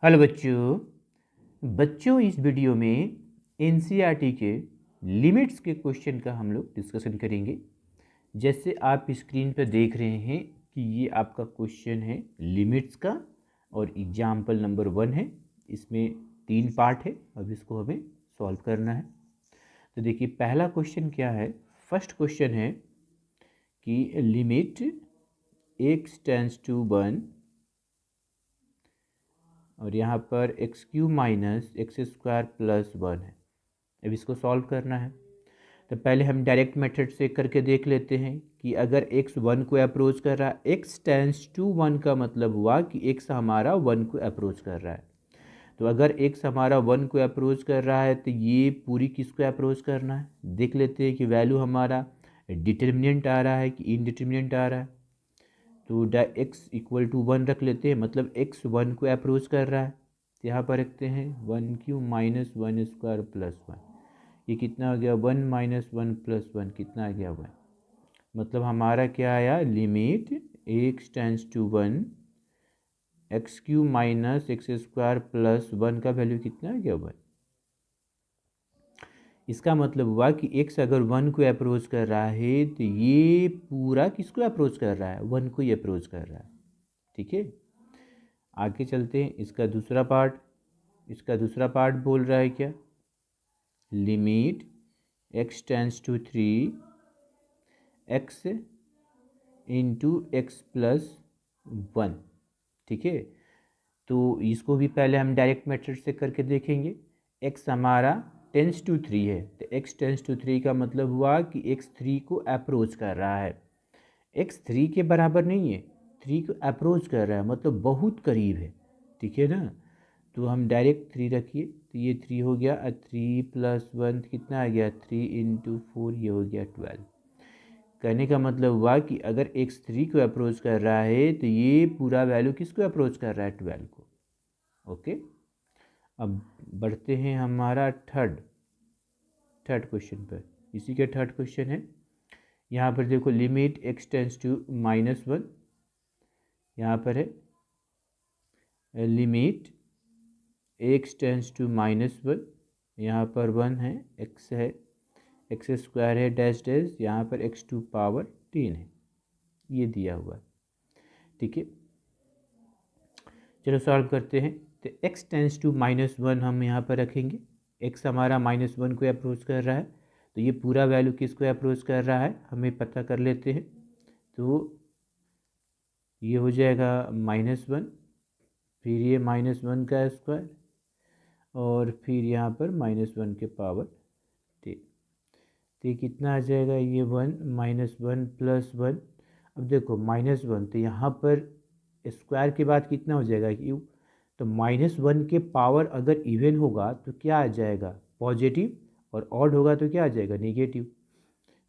Hello बच्चों इस video में एनसीईआरटी के लिमिट्स के क्वेश्चन का हम लोग डिस्कशन करेंगे। जैसे आप स्क्रीन पर देख रहे हैं कि ये आपका क्वेश्चन है लिमिट्स का और एग्जाम्पल नंबर 1 है। इसमें 3 पार्ट है, अब इसको हमें सॉल्व करना है। तो देखिए पहला क्वेश्चन क्या है। फर्स्ट क्वेश्चन है कि लिमिट x टेंड्स टू 1 और यहाँ पर x cube minus X square plus 1 है। अब इसको सॉल्व करना है तो पहले हम डायरेक्ट मेथड से करके देख लेते हैं कि अगर x 1 को अप्रोच कर रहा है, x टेंड्स टू 1 का मतलब हुआ कि x हमारा 1 को अप्रोच कर रहा है। तो अगर x हमारा 1 को अप्रोच कर रहा है तो ये पूरी किसको अप्रोच करना है, देख लेते हैं कि वैल्यू हमारा डिटर्मिनेंट आ रहा है कि इनडिटर्मिनेंट आ रहा है। तो x इक्वल टू 1 रख लेते हैं, मतलब x 1 को अप्रोच कर रहा है। तो यहाँ पर रखते हैं 1 क्यू माइनस 1 स्क्वायर प्लस 1। ये कितना आ गया 1 माइनस 1 प्लस 1 कितना आ गया 1। मतलब हमारा क्या आया, limit x tends to 1 X cube minus X square plus 1 का वैल्यू कितना आ गया 1। इसका मतलब हुआ कि x अगर 1 को अप्रोच कर रहा है तो ये पूरा किसको अप्रोच कर रहा है, 1 को ही अप्रोच कर रहा है। ठीक है, आगे चलते हैं। इसका दूसरा पार्ट बोल रहा है क्या, limit x tends to 3 X into X plus 1। ठीक है, तो इसको भी पहले हम डायरेक्ट मेथड से करके देखेंगे। x हमारा टेंस टू 3 है तो x टेंस टू 3 का मतलब हुआ कि x 3 को अप्रोच कर रहा है। x 3 के बराबर नहीं है, 3 को अप्रोच कर रहा है मतलब बहुत करीब है। ठीक है ना, तो हम डायरेक्ट 3 रखिए तो ये 3 हो गया, 3 प्लस 1 कितना आ गया 3 इंटू 4, ये हो गया 12। कहने का मतलब हुआ कि अगर x 3 को अप्रोच कर रहा है तो ये पूरा वैल्यू किसको अप्रोच कर रहा है, 12 को। ओके, अब बढ़ते हैं हमारा थर्ड क्वेश्चन पर। इसी के थर्ड क्वेश्चन है, यहाँ पर देखो limit x tends to minus 1, यहाँ पर है limit x tends to minus 1, यहाँ पर 1 है, x है, एक्स स्क्वायर है डैश डैश, यहाँ पर x टू पावर 10 है, ये दिया हुआ है। ठीक है, चलो सॉल्व करते हैं। तो x टेंस टू माइनस 1 हम यहाँ पर रखेंगे। x हमारा माइनस 1 को अप्रोच कर रहा है तो ये पूरा वैल्यू किसको अप्रोच कर रहा है हमें पता कर लेते हैं। तो ये हो जाएगा -1, फिर ये -1 का स्क्वायर और फिर यहाँ पर -1 के पावर 10। तो ये कितना आ जाएगा, ये 1 -1 प्लस 1। अब देखो -1 तो यहाँ पर स्क्वायर के बाद कितना हो जाएगा क्यू, तो -1 के पावर अगर इवन होगा तो क्या आ जाएगा पॉजिटिव, और ऑड होगा तो क्या आ जाएगा नेगेटिव।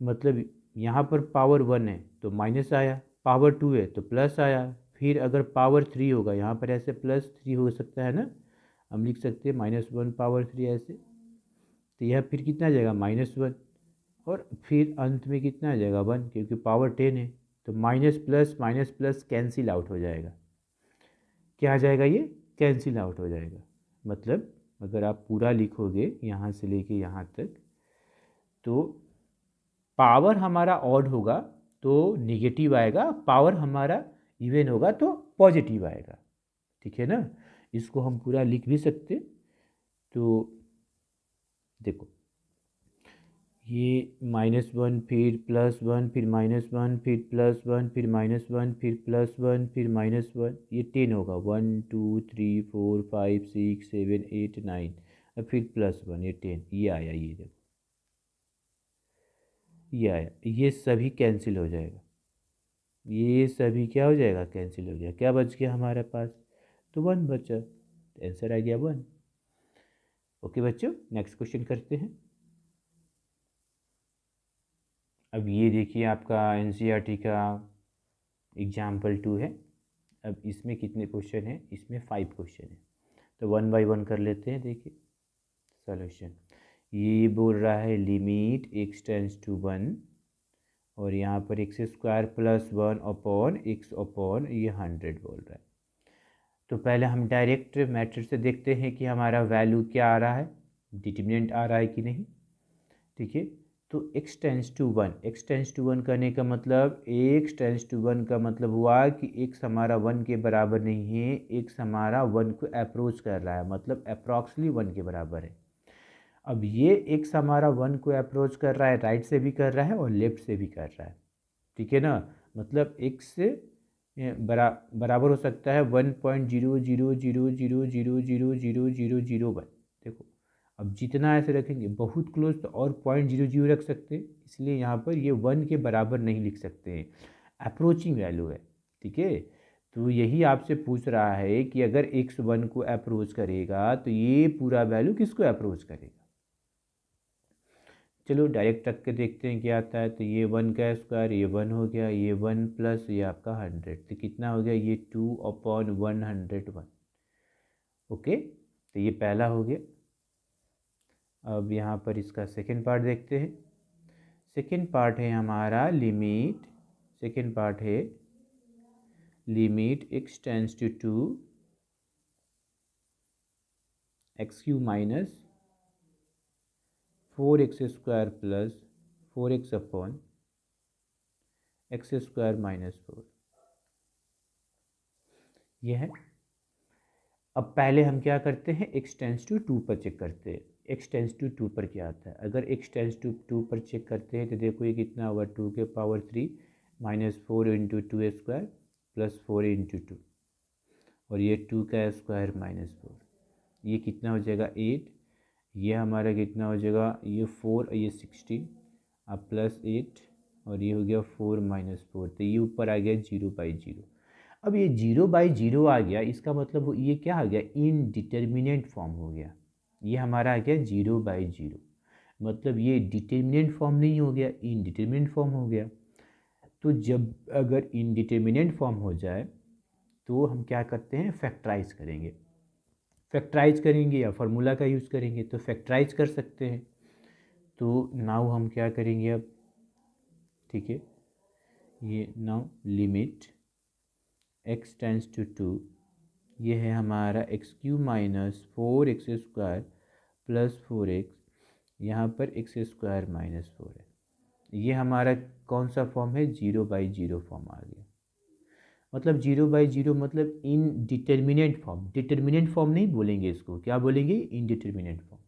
मतलब यहाँ पर पावर 1 है तो माइनस आया, पावर 2 है तो प्लस आया, फिर अगर पावर 3 होगा यहाँ पर ऐसे +3 हो सकता है ना, हम लिख सकते हैं -1 पावर 3 ऐसे। तो यह फिर कितना आ जाएगा -1 और फिर अंत में कितना आ जाएगा 1, क्योंकि पावर 10 है तो माइनस प्लस कैंसिल आउट हो जाएगा। क्या आ जाएगा, ये कैंसिल आउट हो जाएगा। मतलब अगर आप पूरा लिखोगे यहाँ से लेके यहाँ तक, तो पावर हमारा ऑड होगा तो निगेटिव आएगा, पावर हमारा इवन होगा तो पॉजिटिव आएगा। ठीक है ना, इसको हम पूरा लिख भी सकते। तो देखो ये -1 फिर +1 फिर -1 फिर +1 फिर -1 फिर +1 फिर -1, ये 10 होगा, 1 2 3 4 5 6 7 8 9, अब फिर +1 ये 10, ये आया, ये देखो ये आया, ये सभी कैंसिल हो जाएगा, ये सभी क्या हो जाएगा कैंसिल हो गया। क्या बच गया हमारे पास, तो 1 बचा, तो आंसर आ गया 1। ओके बच्चों, नेक्स्ट क्वेश्चन करते हैं। अब ये देखिए आपका एनसीईआरटी का एग्जाम्पल 2 है। अब इसमें कितने क्वेश्चन हैं, इसमें 5 क्वेश्चन हैं, तो 1 बाय 1 कर लेते हैं। देखिए सॉल्यूशन, ये बोल रहा है लिमिट x टेंस टू 1 और यहाँ पर x square plus 1 upon x upon ये 100 बोल रहा है। तो पहले हम डायरेक्ट मेथड से देखते हैं कि हमारा वैल्यू क्या आ रहा है, डिटर्मिनेंट आ रहा है कि नहीं। ठीक है, तो x tends to one, x tends to one करने का मतलब, x टेंस टू वन का मतलब हुआ कि x हमारा 1 के बराबर नहीं है, x हमारा 1 को अप्रोच कर रहा है, मतलब अप्रॉक्सली 1 के बराबर है। अब ये x हमारा 1 को अप्रोच कर रहा है, राइट से भी कर रहा है और लेफ्ट से भी कर रहा है। ठीक है ना, मतलब x से बराबर हो सकता है 1.0000000001। देखो, अब जितना ऐसे रखेंगे बहुत क्लोज तो और 0.00 रख सकते हैं, इसलिए यहाँ पर ये 1 के बराबर नहीं लिख सकते हैं, अप्रोचिंग वैल्यू है। ठीक है, तो यही आपसे पूछ रहा है कि अगर x 1 को अप्रोच करेगा तो ये पूरा वैल्यू किसको अप्रोच करेगा। चलो डायरेक्ट रख के देखते हैं क्या आता है। तो ये 1 का स्क्वायर, ये 1 हो गया, ये 1 प्लस ये आपका 100, तो कितना हो गया, ये 2/101। ओके, तो ये पहला हो गया। अब यहाँ पर इसका सेकेंड पार्ट देखते हैं। सेकेंड पार्ट है हमारा लिमिट, सेकेंड पार्ट है limit x tends to 2 x³ minus 4x square plus 4x upon x² minus 4, यह है। अब पहले हम क्या करते हैं, x टेंस टू 2 पर चेक करते हैं। x टेंस टू 2 पर क्या आता है, अगर x टेंस टू 2 पर चेक करते हैं तो देखो ये कितना होगा, 2 के power 3 minus 4 into 2 square plus 4 into 2, और ये 2 का स्क्वायर माइनस 4, ये कितना हो जाएगा 8, ये हमारा कितना हो जाएगा, ये 4 और ये 16, अब प्लस 8 और ये हो गया 4 माइनस 4, तो ये ऊपर आ गया 0/0। अब ये 0/0 आ गया, इसका मतलब ये क्या आ गया, इनडिटर्मिनेंट फॉर्म हो गया। ये हमारा आ गया 0/0, मतलब ये डिटर्मिनेंट फॉर्म नहीं हो गया, इनडिटर्मिनेंट फॉर्म हो गया। तो जब अगर इनडिटर्मिनेंट फॉर्म हो जाए तो हम क्या करते हैं, फैक्टराइज करेंगे। फैक्टराइज करेंगे या फार्मूला का यूज़ करेंगे, तो फैक्टराइज कर सकते हैं। तो नाउ हम क्या करेंगे अब, ठीक है, ये now limit x tends to 2, ये है हमारा x³ minus 4x square plus 4x, यहाँ पर x² माइनस 4 है। ये हमारा कौन सा फॉर्म है, 0/0 फॉर्म आ गया। मतलब 0/0 मतलब इनडिटर्मिनेंट फॉर्म, डिटर्मिनेंट फॉर्म नहीं बोलेंगे इसको, क्या बोलेंगे, इनडिटर्मिनेंट फॉर्म।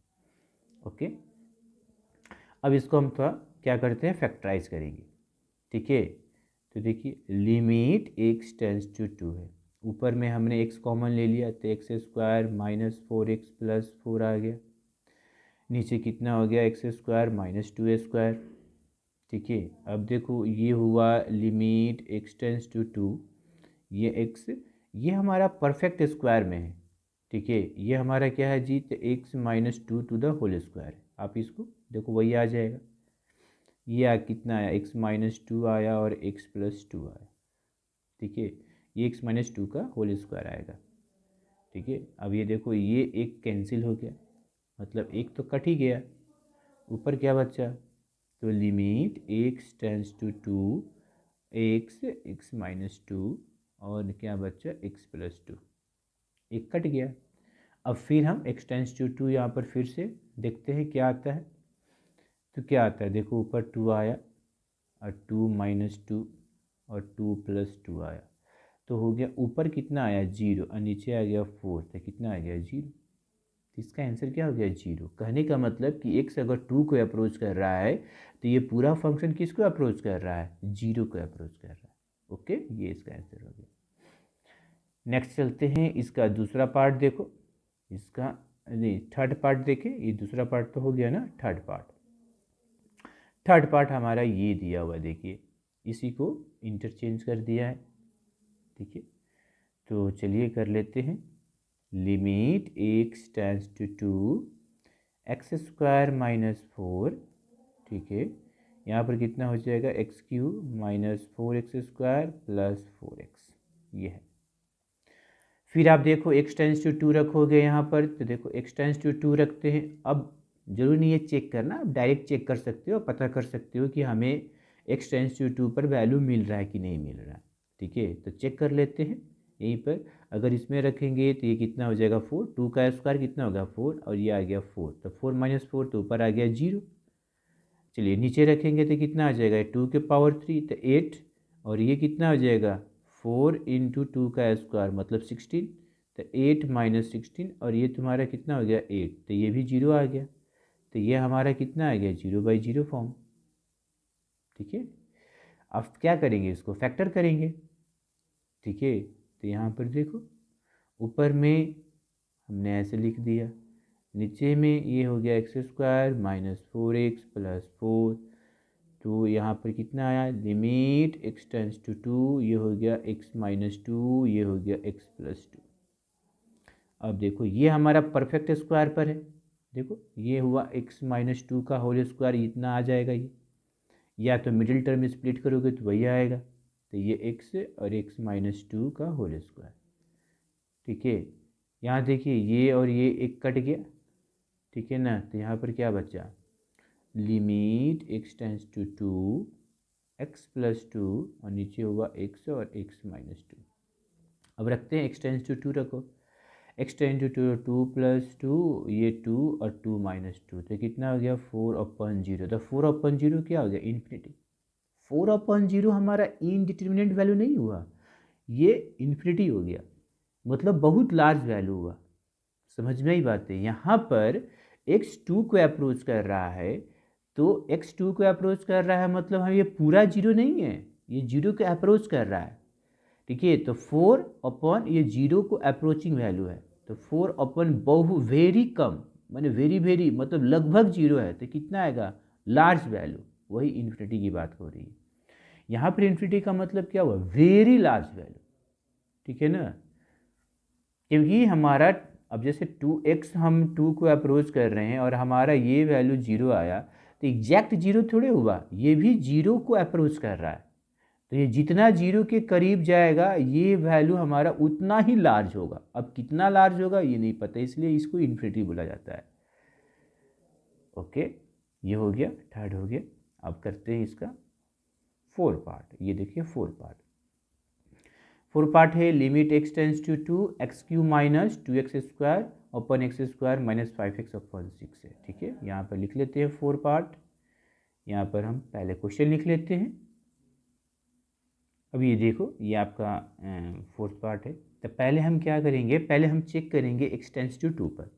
ओके, अब इसको हम थोड़ा क्या करते हैं, फैक्टराइज करेंगे। ठीक है, तो देखिए लिमिट x टेंस टू 2 है, ऊपर में हमने x कॉमन ले लिया तो x² माइनस 4x प्लस 4 आ गया, नीचे कितना हो गया, x² माइनस 2 स्क्वायर। ठीक है, अब देखो ये हुआ लिमिट x टेंस टू 2, ये x, ये हमारा परफेक्ट स्क्वायर में है। ठीक है, ये हमारा क्या है जी, तो x minus 2 to the whole square, आप इसको देखो वही आ जाएगा। ये कितना आया, x माइनस 2 आया और x प्लस 2 आया। ठीक है, ये x माइनस 2 का होल स्क्वायर आएगा। ठीक है, अब ये देखो ये एक कैंसिल हो गया, मतलब एक तो कट ही गया, ऊपर क्या बचा, तो limit x tends to 2 x minus 2 और क्या बचा, x प्लस 2, एक कट गया। अब फिर हम x टेंस टू 2 यहाँ पर फिर से देखते हैं क्या आता है। तो क्या आता है, देखो ऊपर 2 आया और 2 माइनस 2 और 2 प्लस 2 आया, तो हो गया ऊपर कितना आया 0 और नीचे आ गया 4, तो कितना आ गया 0। तो इसका आंसर क्या हो गया 0। कहने का मतलब कि x अगर 2 को अप्रोच कर रहा है तो ये पूरा फंक्शन किसको अप्रोच कर रहा है, 0 को अप्रोच कर रहा है। ओके, ये इसका आंसर हो गया। नेक्स्ट चलते हैं, इसका दूसरा पार्ट देखो, इसका नहीं थर्ड पार्ट देखें, ये दूसरा पार्ट तो हो गया ना, थर्ड पार्ट। थर्ड पार्ट हमारा ये दिया हुआ, देखिए इसी को इंटरचेंज कर दिया है। ठीक है, तो चलिए कर लेते हैं, limit x tends to 2 x² minus 4। ठीक है, यहाँ पर कितना हो जाएगा, x³ minus 4x square plus 4x, ये है। फिर आप देखो x टेंस टू 2 रखोगे यहाँ पर, तो देखो x टेंस टू 2 रखते हैं। अब जरूरी नहीं है चेक करना, आप डायरेक्ट चेक कर सकते हो, पता कर सकते हो कि हमें x टेंस टू 2 पर वैल्यू मिल रहा है कि नहीं मिल रहा है। ठीक है, तो चेक कर लेते हैं, यहीं पर अगर इसमें रखेंगे तो ये कितना हो जाएगा 4, 2 का स्क्वायर कितना होगा 4 और ये आ गया 4, तो 4 माइनस 4 तो ऊपर आ गया 0। चलिए नीचे रखेंगे तो कितना आ जाएगा 2 के पावर 3 तो 8 और ये कितना हो जाएगा 4 इंटू 2 का स्क्वायर मतलब 16, तो 8 माइनस 16 और ये तुम्हारा कितना हो गया 8, तो ये भी 0 आ गया, तो ये हमारा कितना आ गया 0/0 फॉर्म। ठीक है, अब क्या करेंगे इसको फैक्टर करेंगे। ठीक है, तो यहाँ पर देखो ऊपर में हमने ऐसे लिख दिया, नीचे में ये हो गया x square minus 4x plus 4, तो यहाँ पर कितना आया लिमिट x टेंस टू 2, ये हो गया x माइनस 2, ये हो गया x प्लस 2। अब देखो ये हमारा परफेक्ट स्क्वायर पर है, देखो ये हुआ x माइनस 2 का होल स्क्वायर, इतना आ जाएगा ये, या तो मिडिल टर्म में स्प्लिट करोगे तो वही आएगा, तो ये x और x माइनस 2 का होल स्क्वायर। ठीक है, यहाँ देखिए ये और ये एक कट गया, ठीक है ना, तो यहाँ पर क्या बचा limit x tends to 2 x plus 2 और नीचे हुआ x और x माइनस 2। अब रखते हैं x टेंस टू 2 रखो, x टेंस टू 2 प्लस 2 ये 2 और 2 माइनस 2, तो कितना हो गया 4/0, तो 4/0 क्या हो गया इन्फिनिटी। 4/0 हमारा इनडिटर्मिनेंट वैल्यू नहीं हुआ, ये इन्फिनिटी हो गया, मतलब बहुत लार्ज वैल्यू हुआ। समझ में ही बात है, यहाँ पर x2 को अप्रोच कर रहा है, तो x2 को अप्रोच कर रहा है मतलब हम ये पूरा जीरो नहीं है, ये जीरो को अप्रोच कर रहा है। ठीक है, तो 4 ये जीरो को अप्रोचिंग वैल्यू है, तो 4 बहु वेरी कम माने वेरी मतलब लगभग जीरो है, तो कितना आएगा लार्ज वैल्यू, वही इन्फिनिटी की बात हो रही है। यहाँ पर इन्फिनिटी का मतलब क्या हुआ वेरी लार्ज वैल्यू। ठीक है ना, क्योंकि हमारा अब जैसे 2x हम 2 को अप्रोच कर रहे हैं और हमारा ये वैल्यू 0 आया, तो एग्जैक्ट 0 थोड़े हुआ, ये भी 0 को अप्रोच कर रहा है, तो ये जितना 0 के करीब जाएगा ये वैल्यू हमारा उतना ही लार्ज होगा। अब कितना लार्ज होगा ये नहीं पता, इसलिए इसको इन्फिनिटी बोला जाता है। ओके, ये हो गया, थर्ड हो गया। अब करते हैं इसका 4 पार्ट, ये देखिए 4 पार्ट। 4 पार्ट है limit x tends to 2 x³ minus 2x square upon x square minus 5x upon 6 है। ठीक है, यहाँ पर लिख लेते हैं 4 पार्ट, यहाँ पर हम पहले क्वेश्चन लिख लेते हैं। अब ये देखो ये आपका 4th पार्ट है, तो पहले हम क्या करेंगे, पहले हम चेक करेंगे x टेंस टू 2 पर,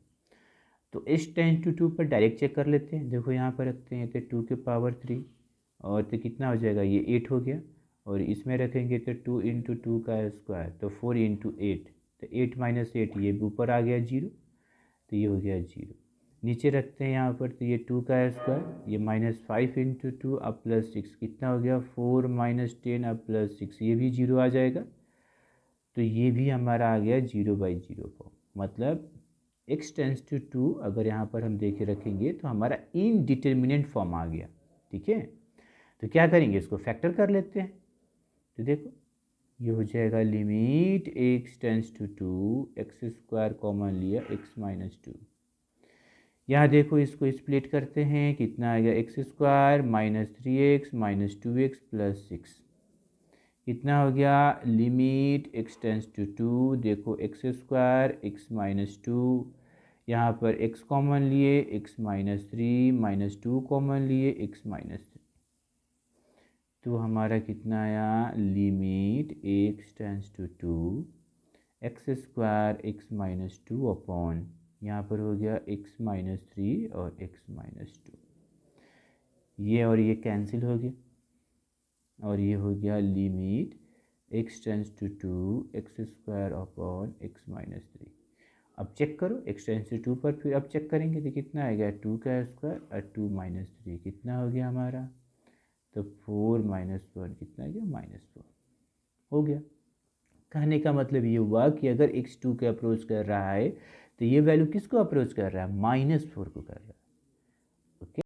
तो x टेंस टू 2 पर डायरेक्ट चेक कर लेते हैं। देखो यहाँ पर रखते हैं तो 2 के पावर 3 और तो कितना हो जाएगा ये 8 हो गया, और इसमें रखेंगे तो 2 इंटू 2 का स्क्वायर तो 4 इंटू 8, तो 8 माइनस 8 ये ऊपर आ गया 0, तो ये हो गया 0। नीचे रखते हैं यहाँ पर तो ये 2 का स्क्वायर, ये माइनस 5 इंटू 2 अब प्लस 6 कितना हो गया 4 माइनस 10 अब प्लस 6, ये भी 0 आ जाएगा, तो ये भी हमारा आ गया 0/0 फॉर्म। मतलब x टेंस टू 2 अगर यहाँ पर हम देखे रखेंगे तो हमारा इनडिटर्मिनेंट फॉर्म आ गया। ठीक है, तो क्या करेंगे इसको फैक्टर कर लेते हैं, तो देखो ये हो जाएगा limit x tends to 2 X square common लिया x माइनस 2, यहाँ देखो इसको स्प्लिट करते हैं कितना आएगा X square minus 3x minus 2x plus 6, कितना हो गया लिमिट x टेंस टू 2, देखो एक्स स्क्वायर x माइनस 2, यहाँ पर x कॉमन लिए x माइनस 3 माइनस 2 कॉमन लिए x माइनस 3, तो हमारा कितना आया limit x tends to 2 X square x minus 2 upon यहाँ पर हो गया x माइनस 3 और x माइनस 2, ये और ये कैंसिल हो गया और ये हो गया limit x tends to 2 X square upon x minus 3। अब चेक करो x टेंस टू 2 पर, फिर अब चेक करेंगे तो कितना आएगा 2 का स्क्वायर और 2 माइनस 3 कितना हो गया हमारा, तो 4 माइनस 1 कितना आ गया -4 हो गया। कहने का मतलब ये हुआ कि अगर x2 के अप्रोच कर रहा है तो ये वैल्यू किसको अप्रोच कर रहा है -4 को कर रहा है।